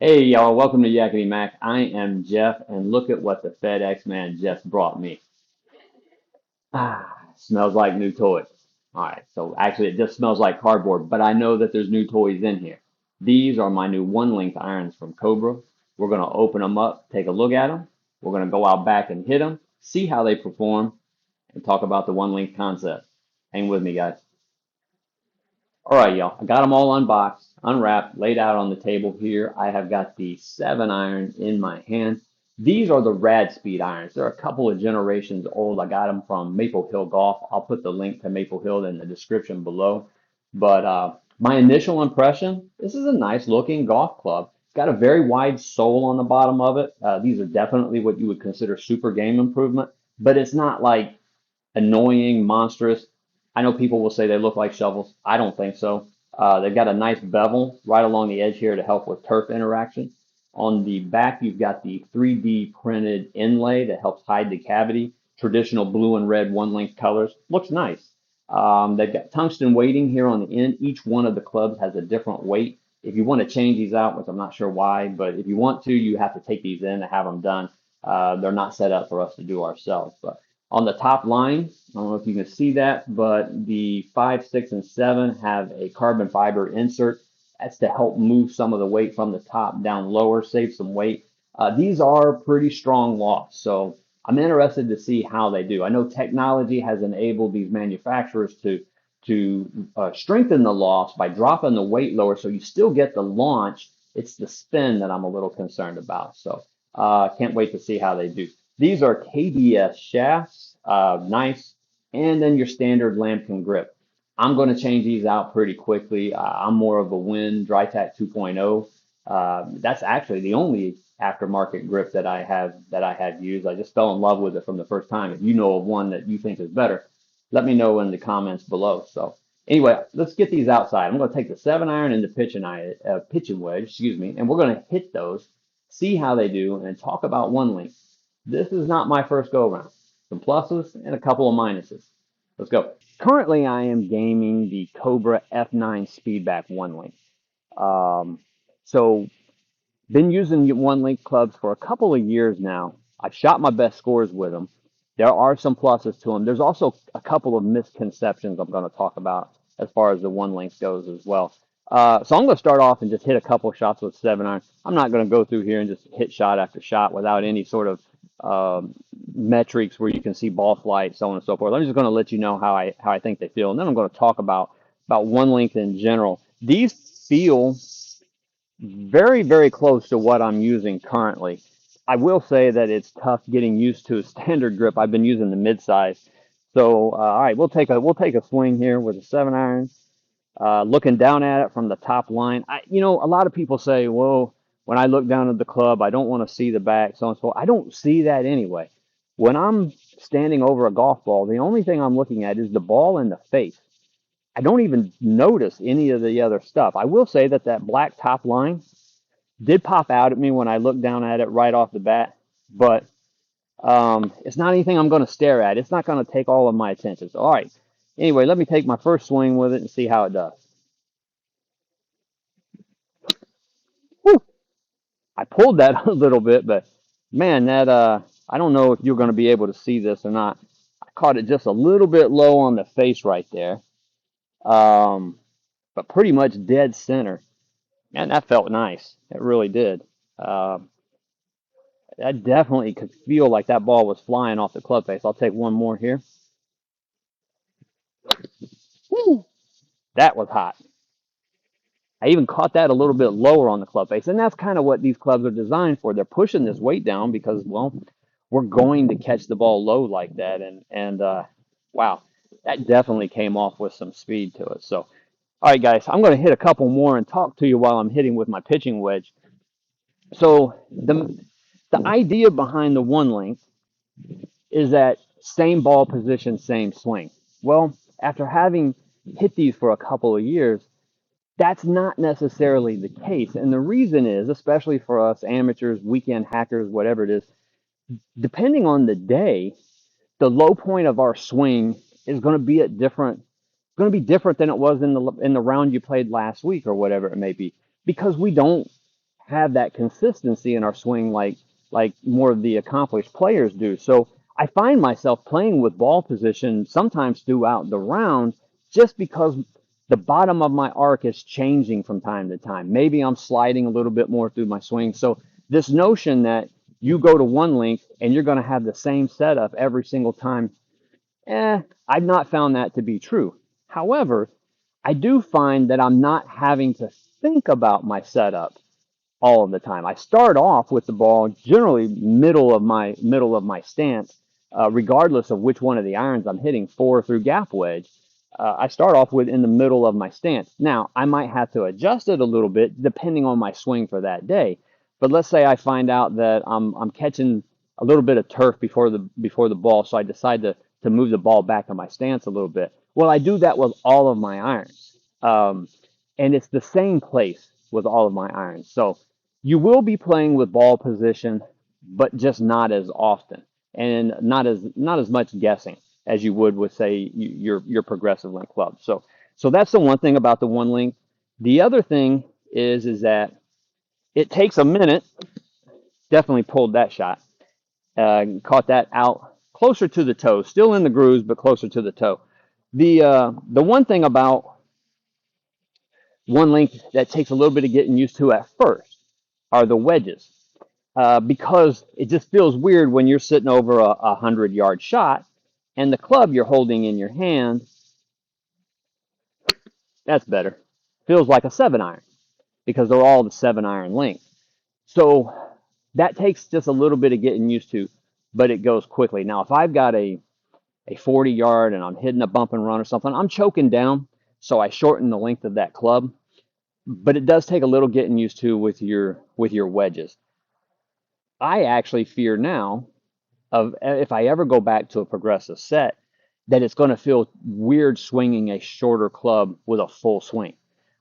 Hey y'all, welcome to Yakety Mac. I am Jeff, and look at what the FedEx man just brought me. Smells like new toys. All right, so actually it just smells like cardboard, but I know that there's new toys in here. These are my new one length irons from Cobra. We're gonna open them up, take a look at them. We're gonna go out back and hit them, see how they perform, and talk about the one length concept. Hang with me, guys. All right, y'all. I got them all unboxed, unwrapped, laid out on the table here. I have got the 7 iron in my hand. These are the Rad Speed irons. They're a couple of generations old. I got them from Maple Hill Golf. I'll put the link to Maple Hill in the description below. But my initial impression, this is a nice looking golf club. It's got a very wide sole on the bottom of it. These are definitely what you would consider super game improvement, but it's not like annoying, monstrous. I know people will say they look like shovels. I don't think so. They've got a nice bevel right along the edge here to help with turf interaction. On the back, you've got the 3D printed inlay that helps hide the cavity. Traditional blue and red one length colors. Looks nice. They've got tungsten weighting here on the end. Each one of the clubs has a different weight. If you want to change these out, which I'm not sure why, but if you want to, you have to take these in to have them done. They're not set up for us to do ourselves. But on the top line, I don't know if you can see that, but the 5, 6, and 7 have a carbon fiber insert. That's to help move some of the weight from the top down lower, save some weight. These are pretty strong lofts, so I'm interested to see how they do. I know technology has enabled these manufacturers to strengthen the lofts by dropping the weight lower, so you still get the launch. It's the spin that I'm a little concerned about. So can't wait to see how they do. These are KBS shafts, nice, and then your standard lambkin grip. I'm going to change these out pretty quickly. I'm more of a Win DryTac 2.0. That's actually the only aftermarket grip that I have used. I just fell in love with it from the first time. If you know of one that you think is better, let me know in the comments below. So anyway, let's get these outside. I'm going to take the 7 iron and the pitching wedge, excuse me, and we're going to hit those, see how they do, and talk about one length. This is not my first go around. Some pluses and a couple of minuses. Let's go. Currently, I am gaming the Cobra F9 Speedback one length. Um, so, been using one length clubs for a couple of years now. I've shot my best scores with them. There are some pluses to them. There's also a couple of misconceptions I'm going to talk about as far as the one length goes as well. So I'm going to start off and just hit a couple of shots with 7 iron. I'm not going to go through here and just hit shot after shot without any sort of um, metrics where you can see ball flight, so on and so forth. I'm just going to let you know how I think they feel, and then I'm going to talk about one length in general. These feel very, very close to what I'm using currently. I will say that it's tough getting used to a standard grip. I've been using the mid-size. So, all right, we'll take a swing here with a 7 iron. Looking down at it from the top line, a lot of people say, "Whoa, when I look down at the club, I don't want to see the back, so and so." I don't see that anyway. When I'm standing over a golf ball, the only thing I'm looking at is the ball and the face. I don't even notice any of the other stuff. I will say that black top line did pop out at me when I looked down at it right off the bat, but it's not anything I'm going to stare at. It's not going to take all of my attention. So, all right. Anyway, let me take my first swing with it and see how it does. Whew. I pulled that a little bit, but man, I don't know if you're going to be able to see this or not. I caught it just a little bit low on the face right there, um, but pretty much dead center. Man, that felt nice. It really did. Um, I definitely could feel like that ball was flying off the club face. I'll take one more here. Woo! That was hot. I even caught that a little bit lower on the club face. And that's kind of what these clubs are designed for. They're pushing this weight down because, well, we're going to catch the ball low like that. And wow, that definitely came off with some speed to it. So, all right, guys, I'm going to hit a couple more and talk to you while I'm hitting with my pitching wedge. So the idea behind the one length is that same ball position, same swing. Well, after having hit these for a couple of years, that's not necessarily the case. And the reason is, especially for us amateurs, weekend hackers, whatever it is, depending on the day, the low point of our swing is going to be going to be different than it was in the round you played last week or whatever it may be, because we don't have that consistency in our swing like more of the accomplished players do. So I find myself playing with ball position sometimes throughout the round just because the bottom of my arc is changing from time to time. Maybe I'm sliding a little bit more through my swing. So this notion that you go to one length and you're going to have the same setup every single time, I've not found that to be true. However, I do find that I'm not having to think about my setup all of the time. I start off with the ball generally middle of my stance, regardless of which one of the irons I'm hitting, four through gap wedge. I start off with in the middle of my stance. Now I might have to adjust it a little bit depending on my swing for that day. But let's say I find out that I'm catching a little bit of turf before the ball, so I decide to move the ball back in my stance a little bit. Well, I do that with all of my irons, and it's the same place with all of my irons. So you will be playing with ball position, but just not as often, and not as much guessing as you would with say your progressive length club. So that's the one thing about the one length. The other thing is that it takes a minute. Definitely pulled that shot. Caught that out closer to the toe, still in the grooves, but closer to the toe. The one thing about one length that takes a little bit of getting used to at first are the wedges, because it just feels weird when you're sitting over a 100-yard shot and the club you're holding in your hand, that's better, feels like a 7 iron because they're all the 7 iron length. So that takes just a little bit of getting used to, but it goes quickly. Now, if I've got a 40-yard and I'm hitting a bump and run or something, I'm choking down, so I shorten the length of that club. But it does take a little getting used to with your wedges. I actually fear now of if I ever go back to a progressive set, that it's going to feel weird swinging a shorter club with a full swing.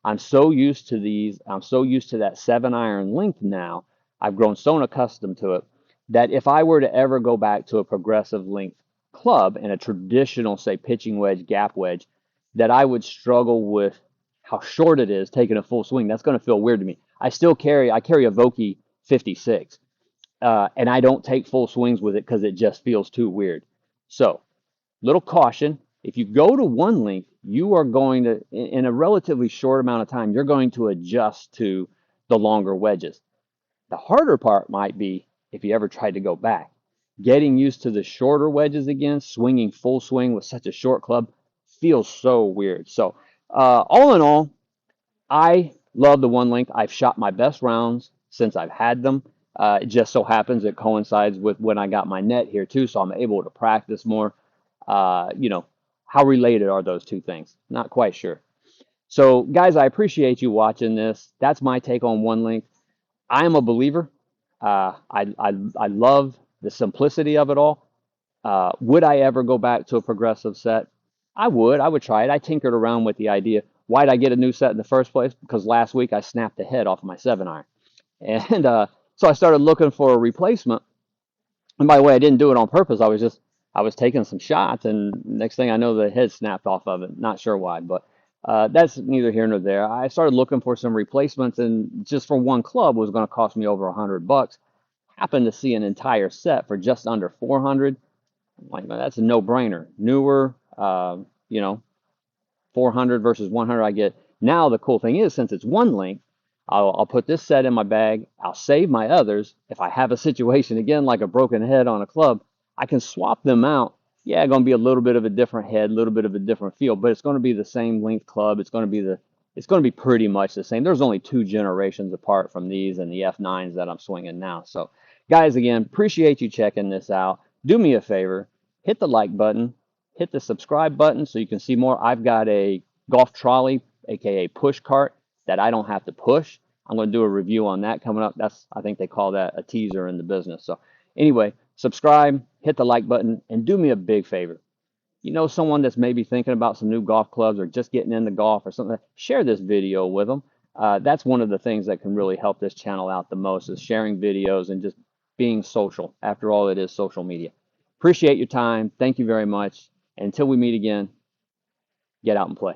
I'm so used to these. I'm so used to that 7 iron length now. I've grown so accustomed to it that if I were to ever go back to a progressive length club and a traditional, say, pitching wedge, gap wedge, that I would struggle with how short it is taking a full swing. That's going to feel weird to me. I carry a Vokey 56, and I don't take full swings with it because it just feels too weird. So, little caution. If you go to one length, you are going to, in a relatively short amount of time, you're going to adjust to the longer wedges. The harder part might be if you ever tried to go back. Getting used to the shorter wedges again, swinging full swing with such a short club feels so weird. So, all in all, I love the one length. I've shot my best rounds since I've had them. It just so happens it coincides with when I got my net here too, so I'm able to practice more. Uh, you know, how related are those two things? Not quite sure. So, guys, I appreciate you watching this. That's my take on one length. I am a believer. I love the simplicity of it all. Would I ever go back to a progressive set? I would. I would try it. I tinkered around with the idea. Why'd I get a new set in the first place? Because last week I snapped the head off of my 7 iron. And so I started looking for a replacement. And by the way, I didn't do it on purpose. I was taking some shots, and next thing I know, the head snapped off of it. Not sure why, but that's neither here nor there. I started looking for some replacements, and just for one club was going to cost me over $100. Happened to see an entire set for just under 400. Like, that's a no-brainer. Newer, you know, 400 versus 100 I get. Now the cool thing is, since it's one length, I'll put this set in my bag. I'll save my others. If I have a situation again like a broken head on a club, I can swap them out. Yeah, going to be a little bit of a different head, a little bit of a different feel, but it's going to be the same length club. It's going to be pretty much the same. There's only 2 generations apart from these and the F9s that I'm swinging now. So, guys, again, appreciate you checking this out. Do me a favor, hit the like button, hit the subscribe button so you can see more. I've got a golf trolley, aka push cart, that I don't have to push. I'm going to do a review on that coming up. I think they call that a teaser in the business. So anyway, subscribe, hit the like button, and do me a big favor. You know someone that's maybe thinking about some new golf clubs or just getting into golf or something, share this video with them. That's one of the things that can really help this channel out the most, is sharing videos and just being social. After all, it is social media. Appreciate your time. Thank you very much. And until we meet again, get out and play.